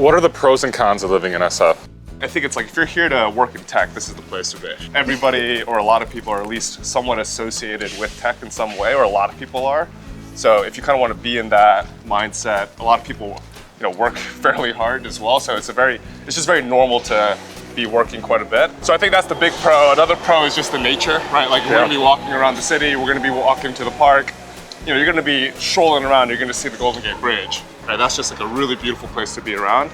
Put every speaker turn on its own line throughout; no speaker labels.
What are the pros and cons of living in SF? I think it's like, if you're here to work in tech, this is the place to be. Everybody, or a lot of people, are at least somewhat associated with tech in some way, or a lot of people are. So if you kind of want to be in that mindset, a lot of people, work fairly hard as well. So it's just very normal to be working quite a bit. So I think that's the big pro. Another pro is just the nature, right? Like, we're going to be walking around the city, we're going to be walking to the park. You're going to be strolling around, you're going to see the Golden Gate Bridge. Right? That's just like a really beautiful place to be around.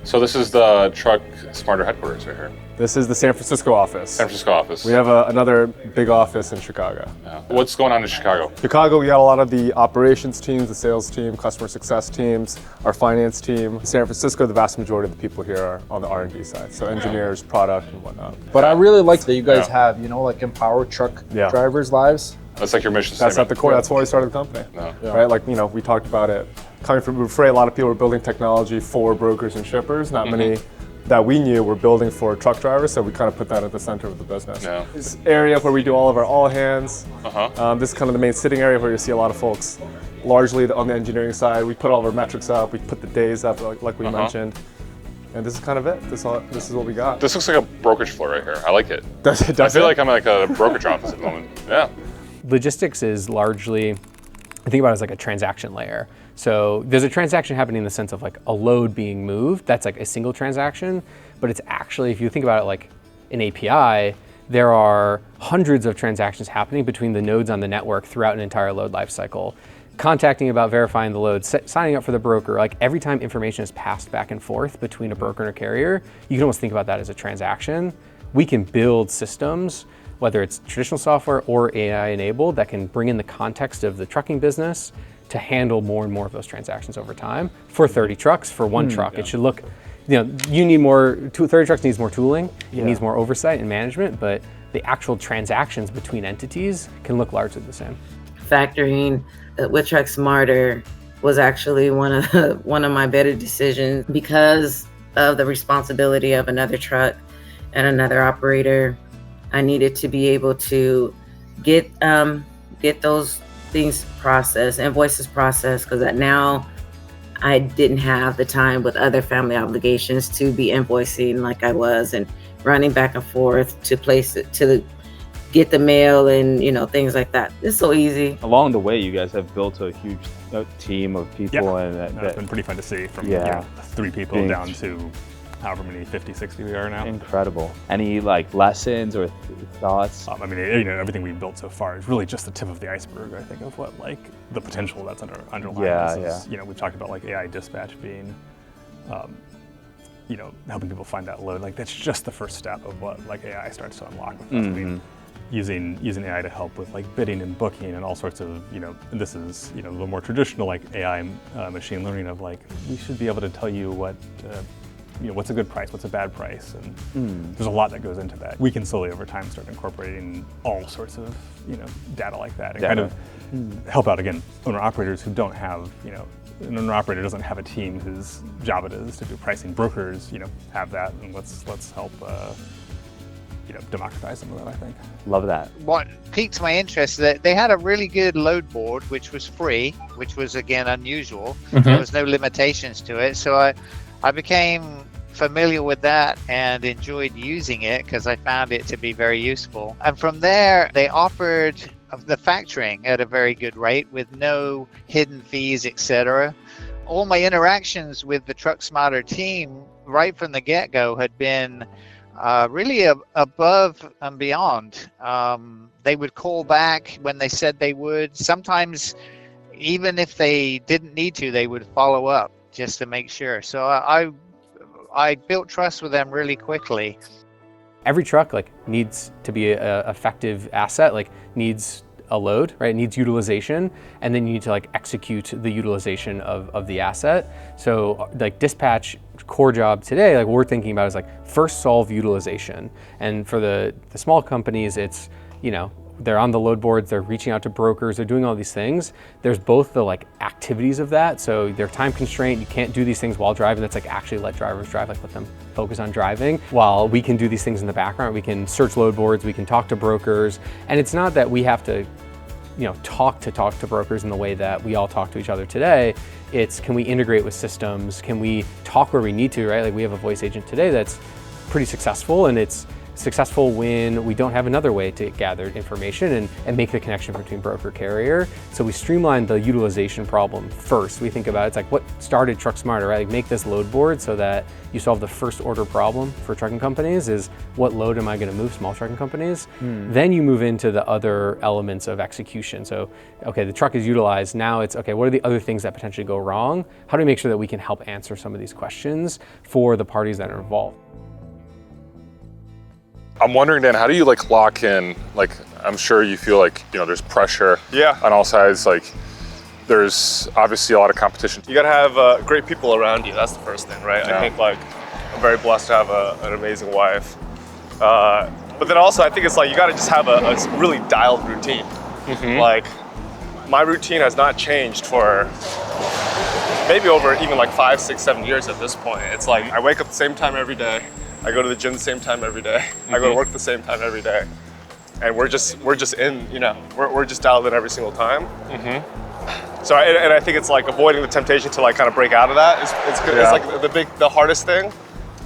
So this is the TruckSmarter headquarters right here.
This is the San Francisco office.
San Francisco office.
We have another big office in Chicago.
Yeah. What's going on in Chicago?
Chicago, we got a lot of the operations teams, the sales team, customer success teams, our finance team. San Francisco, the vast majority of the people here are on the R&D side, so engineers, product, and whatnot.
But I really like that you guys have, like empower truck drivers' lives.
That's like your mission
statement. That's at the core.
Yeah.
That's why we started the company, right? Like, we talked about it. Coming from Freight, a lot of people were building technology for brokers and shippers. Not many that we knew were building for truck drivers, so we kind of put that at the center of the business.
Yeah.
This area where we do all of our all hands. This is kind of the main sitting area where you see a lot of folks, largely on the engineering side. We put all of our metrics up. We put the days up, like we mentioned. And this is kind of it. This is what we got.
This looks like a brokerage floor right here. I like it.
Does it?
I feel like I'm like a brokerage office at the moment. Yeah.
Logistics is largely, I think about it as like a transaction layer. So there's a transaction happening in the sense of like a load being moved. That's like a single transaction, but it's actually, if you think about it like an API, there are hundreds of transactions happening between the nodes on the network throughout an entire load lifecycle. Contacting about verifying the load, signing up for the broker, like every time information is passed back and forth between a broker and a carrier, you can almost think about that as a transaction. We can build systems, whether it's traditional software or AI enabled, that can bring in the context of the trucking business to handle more and more of those transactions over time. For 30 trucks, for one truck, it should look, you need more, 30 trucks needs more tooling, it needs more oversight and management, but the actual transactions between entities can look largely the same.
Factoring with TruckSmarter was actually one of my better decisions because of the responsibility of another truck and another operator. I needed to be able to get those things processed, invoices processed, because now I didn't have the time with other family obligations to be invoicing like I was and running back and forth to place it to get the mail and things like that. It's so easy.
Along the way, you guys have built a huge team of people, and
it's been pretty fun to see from 3 people down to however many 50, 60 we are now.
Incredible. Any lessons or thoughts?
Everything we've built so far is really just the tip of the iceberg, I think, of what the potential that's underlying this is. We've talked about AI dispatch being, helping people find that load. That's just the first step of what AI starts to unlock with us. Using AI to help with bidding and booking and all sorts of, this is, the more traditional AI machine learning of we should be able to tell you what, what's a good price, what's a bad price, and there's a lot that goes into that. We can slowly over time start incorporating all sorts of, data like that and kind of help out, again, owner-operators who don't have, an owner-operator doesn't have a team whose job it is to do pricing. Brokers, have that, and let's help democratize some of that, I think.
Love that.
What piqued my interest is that they had a really good load board, which was free, which was, again, unusual. There was no limitations to it. So I became familiar with that and enjoyed using it because I found it to be very useful. And from there, they offered the factoring at a very good rate with no hidden fees, etc. All my interactions with the TruckSmarter team right from the get-go had been really above and beyond. They would call back when they said they would. Sometimes, even if they didn't need to, they would follow up just to make sure. So I built trust with them really quickly.
Every truck needs to be an effective asset, needs a load, right? It needs utilization, and then you need to execute the utilization of the asset. So dispatch core job today, what we're thinking about is first solve utilization. And for the small companies, it's, they're on the load boards, they're reaching out to brokers, they're doing all these things. There's both the activities of that. So they're time constrained, you can't do these things while driving. That's actually let drivers drive, let them focus on driving. While we can do these things in the background, we can search load boards, we can talk to brokers. And it's not that we have to talk to brokers in the way that we all talk to each other today. It's, can we integrate with systems? Can we talk where we need to, right? Like we have a voice agent today that's pretty successful, and it's successful when we don't have another way to gather information and make the connection between broker carrier. So we streamline the utilization problem first. We think about it's like what started TruckSmarter, right? Like make this load board so that you solve the first order problem for trucking companies is what load am I going to move, small trucking companies? Then you move into the other elements of execution. So, okay, the truck is utilized. Now it's, okay, what are the other things that potentially go wrong? How do we make sure that we can help answer some of these questions for the parties that are involved?
I'm wondering, Dan, how do you like lock in, like, I'm sure you feel like, there's pressure on all sides, like there's obviously a lot of competition.
You gotta have great people around you. That's the first thing, right?
Yeah.
I think like, I'm very blessed to have an amazing wife. But then also I think it's like, you gotta just have a really dialed routine. Like, my routine has not changed for maybe over even like 5, 6, 7 years at this point. It's like, I wake up the same time every day. I go to the gym the same time every day. I go to work the same time every day. And we're just in, we're just dialed in every single time. So, and I think it's like avoiding the temptation to like kind of break out of that is good. It's like the hardest thing.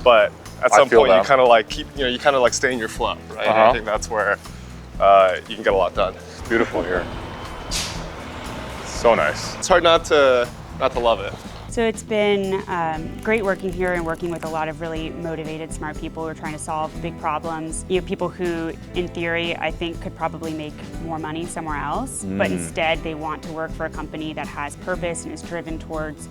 But at some point you kind of like keep, you kind of like stay in your flow, right? And I think that's where you can get a lot done.
It's beautiful here. So nice.
It's hard not to love it.
So it's been great working here and working with a lot of really motivated, smart people who are trying to solve big problems. People who, in theory, I think could probably make more money somewhere else, but instead they want to work for a company that has purpose and is driven towards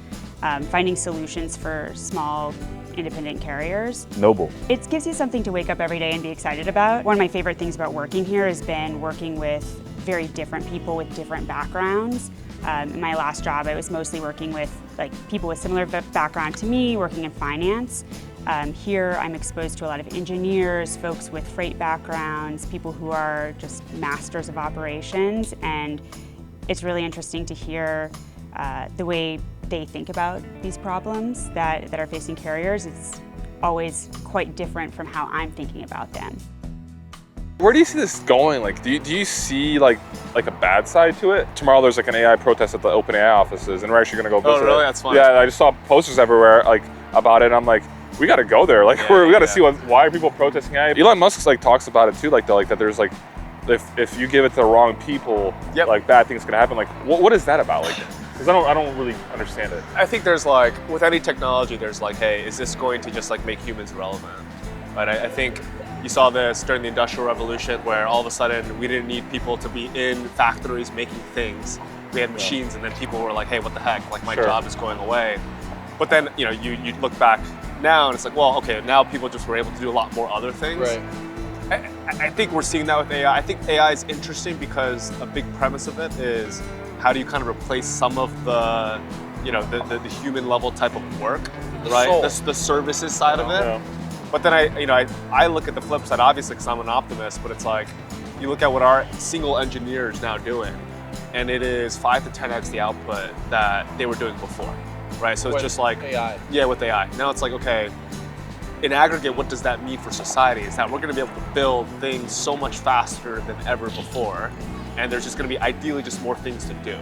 finding solutions for small, independent carriers.
Noble.
It gives you something to wake up every day and be excited about. One of my favorite things about working here has been working with very different people with different backgrounds. In my last job, I was mostly working with people with similar background to me, working in finance. Here, I'm exposed to a lot of engineers, folks with freight backgrounds, people who are just masters of operations, and it's really interesting to hear the way they think about these problems that are facing carriers. It's always quite different from how I'm thinking about them.
Where do you see this going? Like, do you see like a bad side to it? Tomorrow there's like an AI protest at the OpenAI offices, and we're actually gonna go visit.
Oh, really?
It.
That's fun.
Yeah, I just saw posters everywhere like about it. And I'm like, we got to go there. Like, we got to see why are people protesting AI. Elon Musk like talks about it too, like that there's like, if you give it to the wrong people, like bad things can happen. Like, what is that about? Like, because I don't really understand it.
I think there's like, with any technology, there's like, hey, is this going to just like make humans relevant? Right? I think you saw this during the Industrial Revolution, where all of a sudden we didn't need people to be in factories making things. We had machines, and then people were like, hey, what the heck? Like, my job is going away. But then, you look back now, and it's like, well, okay, now people just were able to do a lot more other things. Right. I think we're seeing that with AI. I think AI is interesting because a big premise of it is how do you kind of replace some of the, the human level type of work, right? The services side of it. But then I look at the flip side, obviously, because I'm an optimist, but it's like, you look at what our single engineer is now doing, and it is 5 to 10x the output that they were doing before, right? So it's just like,
AI.
Yeah, with AI. Now it's like, okay, in aggregate, what does that mean for society? Is that we're gonna be able to build things so much faster than ever before, and there's just gonna be ideally just more things to do.